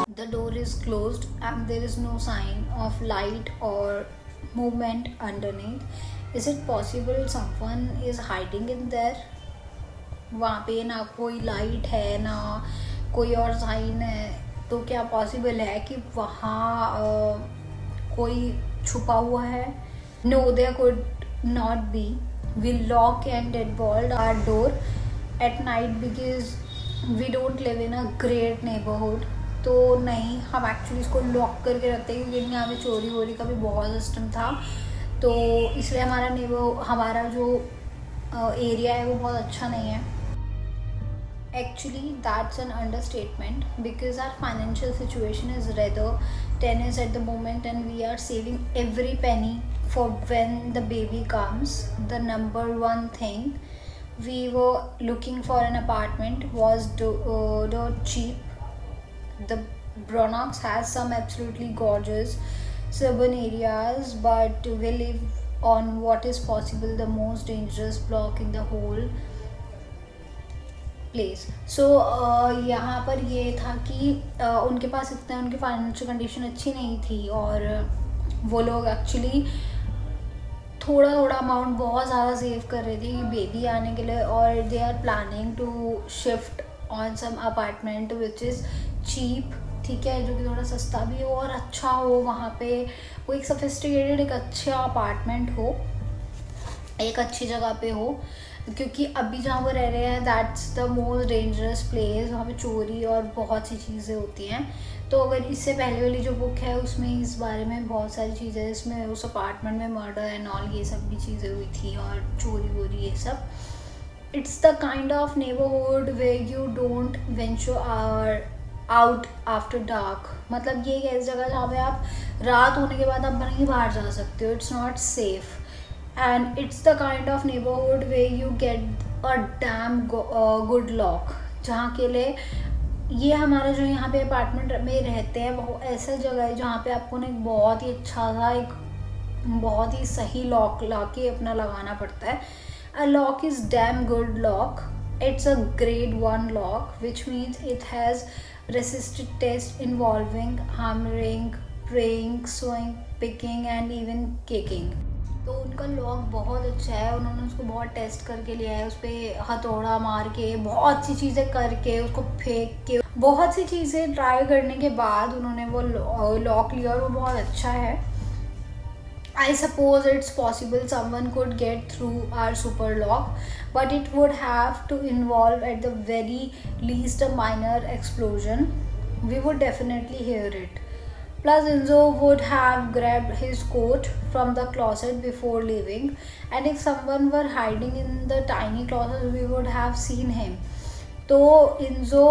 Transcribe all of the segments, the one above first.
The door is closed and there is no sign of light or movement underneath. Is it possible someone is hiding in there? वहाँ पे ना कोई light है ना कोई और साइन है, तो क्या पॉसिबल है कि वहाँ कोई छुपा हुआ है? No, there could not be. We lock and deadbolt our door at night because we don't live in a great neighborhood. तो नहीं, हम एक्चुअली इसको लॉक करके रखते हैं क्योंकि यहाँ पे चोरी वोरी का भी बहुत सिस्टम था, तो इसलिए हमारा जो एरिया है वो बहुत अच्छा नहीं है. Actually, that's an understatement because our financial situation is rather tense at the moment and we are saving every penny for when the baby comes. The number one thing we were looking for an apartment was dirt cheap. The Bronx has some absolutely gorgeous suburban areas, but we live on what is possible the most dangerous block in the whole place. So यहाँ पर ये था कि उनके पास इतना उनकी financial condition अच्छी नहीं थी और वो लोग एक्चुअली थोड़ा थोड़ा अमाउंट बहुत ज़्यादा सेव कर रहे थे बेबी आने के लिए, और they are planning to shift on some apartment which is cheap. ठीक है, जो कि थोड़ा सस्ता भी हो और अच्छा हो. वहाँ पे वो एक सोफिस्टिकेटेड एक अच्छा अपार्टमेंट हो, एक अच्छी जगह पे हो, क्योंकि अभी जहाँ वो रह रहे हैं that's the most dangerous place. वहाँ पे चोरी और बहुत सी चीज़ें होती हैं. तो अगर इससे पहले वाली जो बुक है उसमें इस बारे में बहुत सारी चीज़ें, इसमें उस अपार्टमेंट में मर्डर एंड ऑल ये सब भी चीज़ें हुई थी और चोरी वोरी ये सब. It's the kind of neighbourhood way you don't venture out after dark. मतलब ये एक ऐसी जगह जहाँ पे आप रात होने के बाद आप नहीं बाहर जा सकते हो. It's not safe. And it's the kind of neighborhood where you get a damn good lock. जहाँ के लिए ये हमारा जो यहाँ पे अपार्टमेंट में रहते हैं वो ऐसा जगह है जहाँ पे आपको ना एक बहुत ही अच्छा सा एक बहुत ही सही लॉक ला के अपना लगाना पड़ता है. A lock is damn good lock. It's a grade 1 lock, which means it has resisted test involving hammering, praying, sewing, picking and even kicking. तो उनका लॉक बहुत अच्छा है. उन्होंने उसको बहुत टेस्ट करके लिया है, उस पर हथौड़ा मार के बहुत सी चीज़ें करके उसको फेंक के बहुत सी चीज़ें ट्राई करने के बाद उन्होंने वो लॉक लिया और वो बहुत अच्छा है. I suppose it's possible someone could get through our super lock, but it would have to involve at the very least a minor explosion. We would definitely hear it. Plus, Enzo would have grabbed his coat from the closet before leaving, and if someone were hiding in the tiny closet, we would have seen him. तो इंजो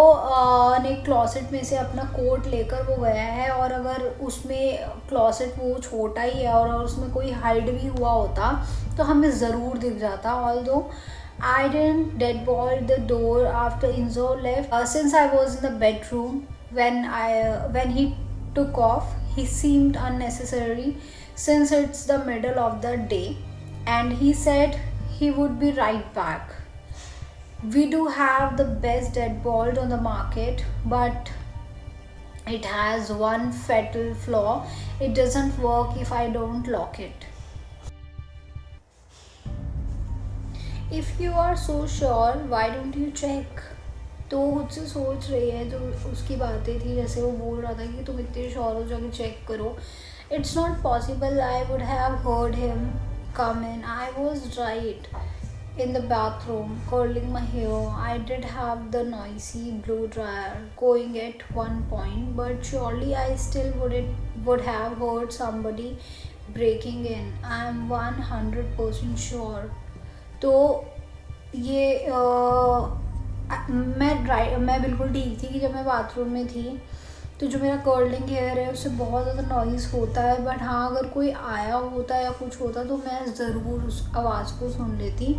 ने closet में से अपना coat लेकर वो गया है, और अगर उसमें क्लॉसेट वो छोटा ही है और उसमें कोई हाइड भी हुआ होता तो हमें ज़रूर दिख जाता. Although I didn't deadbolt the door after Enzo left. Since I was in the bedroom when he took off, he seemed unnecessary since it's the middle of the day, and he said he would be right back. We do have the best deadbolt on the market, but it has one fatal flaw. It doesn't work if I don't lock it. If you are so sure, why don't you check? तो खुद से सोच रही है, जो उसकी बातें थी, जैसे वो बोल रहा था कि तुम इतने श्योर हो जाके चेक करो. It's not possible. I would have heard him come in. I was right in the bathroom curling my hair. I did have the noisy blow dryer going at one point, but surely I still would have heard somebody breaking in. I am 100% sure. तो ये मैं बिल्कुल ठीक थी कि जब मैं bathroom में थी तो जो मेरा कर्लिंग हेयर है उससे बहुत ज़्यादा नॉइज़ होता है. बट हाँ, अगर कोई आया होता या कुछ होता तो मैं ज़रूर उस आवाज़ को सुन लेती.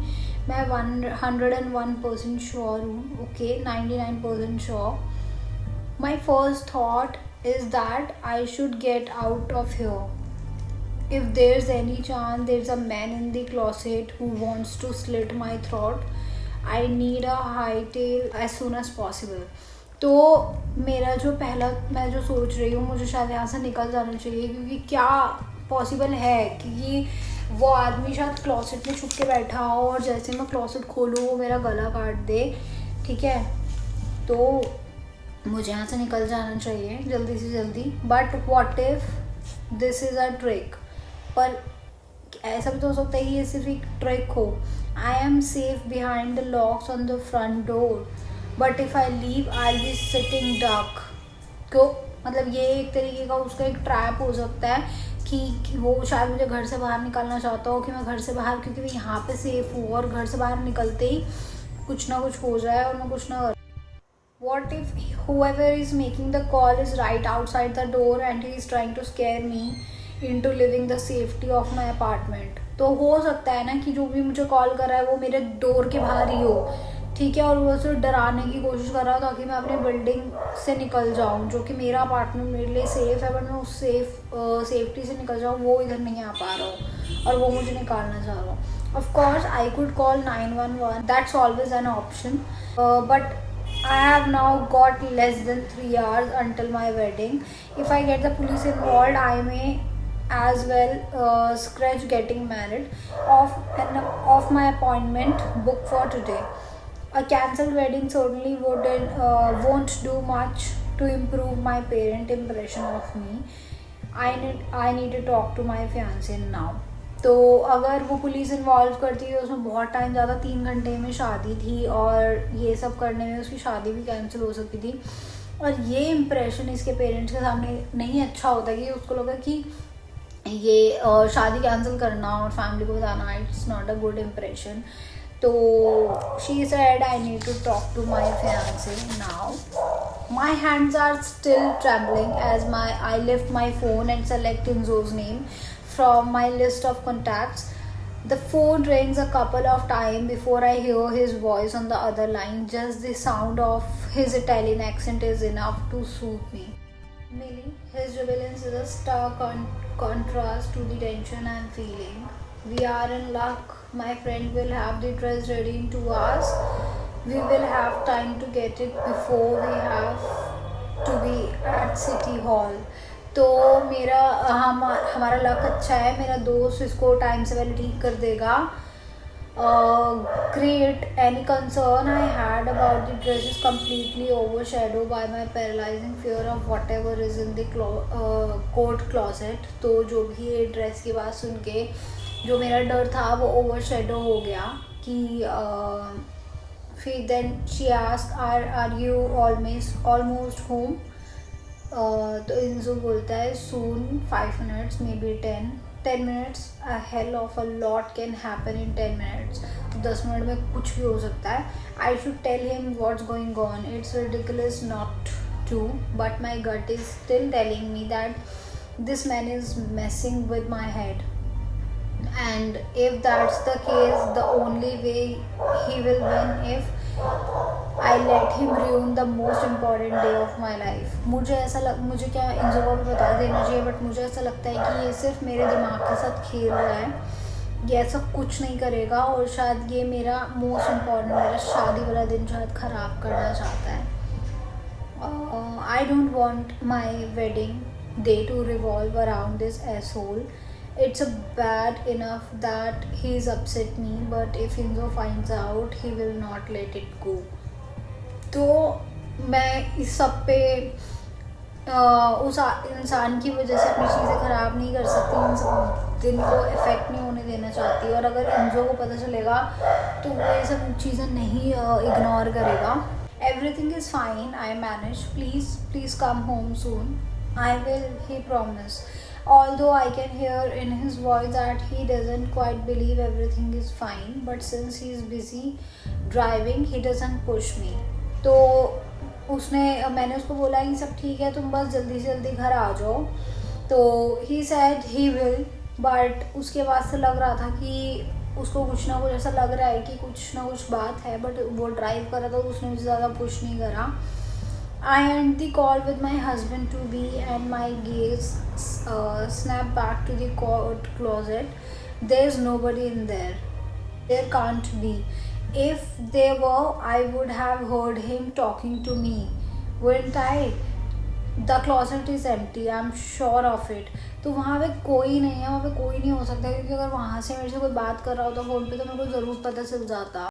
मैं 101% श्योर हूँ. Okay, 99% sure. My first thought is that I should get out of here. If there's any chance there's a man in the closet who wants to slit my throat, I need a hightail as soon as possible. तो मेरा जो पहला, मैं जो सोच रही हूँ, मुझे शायद यहाँ से निकल जाना चाहिए, क्योंकि क्या पॉसिबल है कि वो आदमी शायद क्लॉसेट में छुप के बैठा हो और जैसे मैं क्लॉसेट खोलूँ वो मेरा गला काट दे, ठीक है। तो मुझे यहाँ से निकल जाना चाहिए जल्दी से जल्दी। But what if this is a trick? पर ऐसा भी तो हो सकता है कि ये सिर्फ एक ट्रिक हो। I am safe behind the locks on the front door, but if I leave I be sitting duck. क्यों, मतलब ये एक तरीके का उसका एक ट्रैप हो सकता है कि वो शायद मुझे घर से बाहर निकालना चाहता हो, कि मैं घर से बाहर, क्योंकि मैं यहाँ पे सेफ हूँ, और घर से बाहर निकलते ही कुछ ना कुछ हो जाए और मैं कुछ ना कर। What if whoever is making the call is right outside the door and he is trying to scare me into leaving the safety of my apartment? तो हो सकता है ना कि जो भी मुझे कॉल कर रहा है वो मेरे डोर के बाहर ही हो, ठीक है, और वो उसे डराने की कोशिश कर रहा हो ताकि मैं अपनी बिल्डिंग से निकल जाऊँ, जो कि मेरा अपार्टमेंट मेरे लिए सेफ़ है, बट मैं उस सेफ्टी से निकल जाऊँ, वो इधर नहीं आ पा रहा हो और वो मुझे निकालना चाह रहा हो। Of course I could call 911, that's always an option, but I have now got less than 3 hours until my wedding. If I get the police involved, I may as well scratch getting married off my appointment booked for today. A cancelled wedding certainly won't do much to improve my parent impression of me. I need to talk to my fiancé now. तो अगर वो police involve करती है, उसमें बहुत time ज़्यादा, 3 घंटे में शादी थी और ये सब करने में उसकी शादी भी कैंसिल हो सकती थी, और ये इम्प्रेशन इसके पेरेंट्स के सामने नहीं अच्छा होता कि उसको लगा कि ये शादी कैंसिल करना और फैमिली को बताना, it's not a good impression. तो she said I need to talk to my fiancé now. My hands are still trembling as I lift my phone and select Inzo's name from my list of contacts. The phone rings a couple of times before I hear his voice on the other line. Just the sound of his Italian accent is enough to soothe me. Millie, his jubilance is a stark contrast to the tension I'm feeling. We are in luck. My friend will have the dress ready in 2 hours. We will have time to get it before we have to be at City Hall. तो हमारा luck अच्छा है, मेरा दोस्त इसको time से पहले ठीक कर देगा. Great. Any concern I had about the dress is completely overshadowed by my paralyzing fear of whatever is in the coat closet. तो जो भी ये ड्रेस की बात सुन के जो मेरा डर था वो ओवरशैडो हो गया कि फिर then she ask are you almost home. तो इंजो बोलता है soon, 5 minutes, may be 10 minutes. a hell of a lot can happen in 10 minutes. 10 minute में कुछ भी हो सकता है. I should tell him what's going on. It's ridiculous not to, but my gut is still telling me that this man is messing with my head. And if that's the case, the only way he will win if I let him ruin the most important day of my life. मुझे क्या इंजो को भी बता देना चाहिए, but मुझे ऐसा लगता है कि ये सिर्फ मेरे दिमाग के साथ खेल रहा है. ये ऐसा कुछ नहीं करेगा और शायद ये मेरा मोस्ट इम्पॉर्टेंट, मेरा शादी वाला दिन शायद ख़राब करना चाहता है. I don't want my wedding day to revolve around this asshole. It's bad enough that he's upset me, but if Inzo finds out, he will not let it go. तो मैं इस सब पे उस इंसान की वजह से अपनी चीज़ें ख़राब नहीं कर सकती, इन सब दिन को इफ़ेक्ट नहीं होने देना चाहती, और अगर इंजो को पता चलेगा तो वो ये सब चीज़ें नहीं इग्नोर करेगा. Everything is fine. I manage. Please come home soon. I will, he promised. Although I can hear in his voice that he doesn't quite believe everything is fine, but since he is busy driving, he doesn't push me. तो मैंने उसको बोला कि सब ठीक है, तुम बस जल्दी से जल्दी घर आ जाओ. तो he said he will, but उसके बाद से लग रहा था कि उसको कुछ ना कुछ ऐसा लग रहा है कि कुछ ना कुछ बात है, बट वो ड्राइव कर रहा था, उसने मुझे ज़्यादा पुश नहीं करा. I end the call with my husband to be, and my gaze snap back to the coat closet. There's nobody in there. There can't be. If there were, I would have heard him talking to me. wouldn't I? The closet is empty, I am sure of it. तो वहाँ पे कोई नहीं है, वहाँ पे कोई नहीं हो सकता, क्योंकि अगर वहाँ से मेरे से कोई बात कर रहा होता फ़ोन पे तो मेरे को ज़रूर पता चल जाता।